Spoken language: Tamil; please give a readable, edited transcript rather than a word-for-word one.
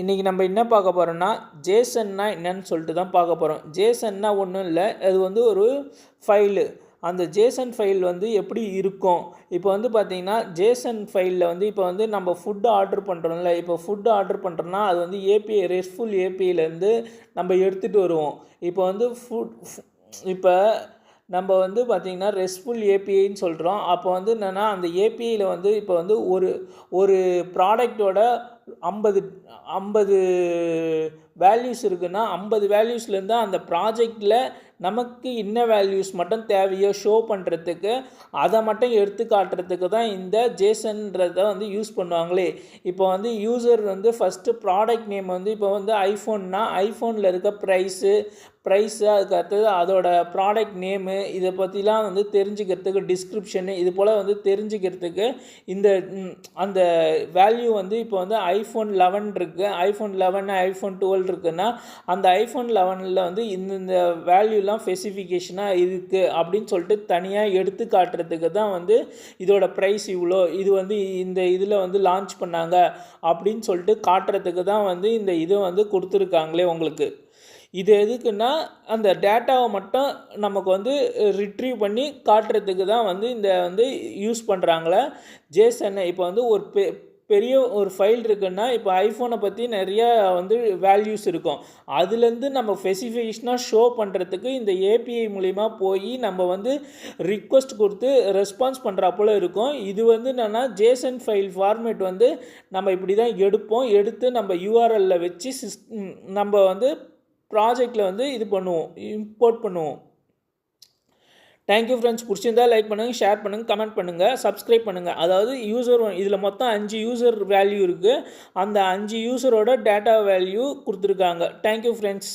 இன்றைக்கி நம்ம என்ன பார்க்க போகிறோம்னா ஜேசன்னா என்னன்னு சொல்லிட்டு தான் பார்க்க போகிறோம். ஜேசன்னா ஒன்றும் இல்லை, அது வந்து ஒரு ஃபைலு. அந்த ஜேசன் ஃபைல் வந்து எப்படி இருக்கும், இப்போ வந்து பார்த்திங்கன்னா ஜேசன் ஃபைலில் வந்து இப்போ வந்து நம்ம ஃபுட்டு ஆர்டர் பண்ணுறோம்ல, இப்போ ஃபுட்டு ஆர்டர் பண்ணுறோன்னா அது வந்து ஏபிஐ ரெஸ்ட்ஃபுல் ஏபிஐலேருந்து நம்ம எடுத்துகிட்டு வருவோம். இப்போ வந்து இப்போ நம்ம வந்து பார்த்திங்கன்னா ரெஸ்ட்ஃபுல் ஏபிஐன்னு சொல்கிறோம். அப்போ வந்து என்னென்னா அந்த ஏபிஐயில் வந்து இப்போ வந்து ஒரு ப்ராடக்டோட 50 வேல்யூஸ் இருக்குன்னா 50 வேல்யூஸ்லேருந்து அந்த ப்ராஜெக்டில் நமக்கு என்ன வேல்யூஸ் மட்டும் தேவையோ ஷோ பண்ணுறதுக்கு அதை மட்டும் எடுத்து காட்டுறதுக்கு தான் இந்த ஜேசன்றதை வந்து யூஸ் பண்ணுவாங்களே. இப்போ வந்து யூசர் வந்து ஃபஸ்ட்டு ப்ராடக்ட் நேம் வந்து இப்போ வந்து ஐஃபோன்னா ஐஃபோனில் இருக்க ப்ரைஸு அதுக்கு அடுத்தது அதோட ப்ராடக்ட் நேமு இதை பற்றிலாம் வந்து தெரிஞ்சுக்கிறதுக்கு டிஸ்கிரிப்ஷனு இது போல் வந்து தெரிஞ்சுக்கிறதுக்கு இந்த அந்த வேல்யூ வந்து இப்போ வந்து ஐஃபோன் 11 இருக்குது, ஐஃபோன் 11 ஐஃபோன் 12 இருக்குன்னா அந்த ஐஃபோன் 11ல் வந்து இந்த வேல்யூலாம் ஸ்பெசிஃபிகேஷனாக இருக்குது அப்படின்னு சொல்லிட்டு தனியாக எடுத்து காட்டுறதுக்கு தான் வந்து இதோட ப்ரைஸ் இவ்வளோ, இது வந்து இந்த இதில் வந்து லான்ச் பண்ணாங்க அப்படின்னு சொல்லிட்டு காட்டுறதுக்கு தான் வந்து இந்த இதை வந்து கொடுத்துருக்காங்களே உங்களுக்கு. இது எதுக்குன்னா அந்த டேட்டாவை மட்டும் நமக்கு வந்து ரிட்ரீவ் பண்ணி காட்டுறதுக்கு தான் வந்து இந்த வந்து யூஸ் பண்ணுறாங்களே ஜேசன். இப்போ வந்து ஒரு பெரிய ஒரு ஃபைல் இருக்குன்னா இப்போ ஐஃபோனை பற்றி நிறையா வந்து வேல்யூஸ் இருக்கும், அதுலேருந்து நம்ம ஸ்பெசிஃபிகேஷனாக ஷோ பண்ணுறதுக்கு இந்த ஏபிஐ மூலிமா போய் நம்ம வந்து ரிக்வெஸ்ட் கொடுத்து ரெஸ்பான்ஸ் பண்ணுறாப்போல இருக்கும். இது வந்து என்னென்னா ஜேசன் ஃபைல் ஃபார்மேட் வந்து நம்ம இப்படி தான் எடுத்து நம்ம யூஆர்எல்ல வச்சு நம்ம வந்து ப்ராஜெக்டில் வந்து இது பண்ணுவோம், இம்போர்ட் பண்ணுவோம். Thank you friends. பிடிச்சிருந்தால் லைக் பண்ணுங்கள், ஷேர் பண்ணுங்கள், கமெண்ட் பண்ணுங்கள், சப்ஸ்கிரைப் பண்ணுங்கள். அதாவது யூசர் இதில் மொத்தம் 5 யூசர் வேல்யூ இருக்குது, அந்த 5 யூசரோட டேட்டா வேல்யூ கொடுத்துருக்காங்க. Thank you friends.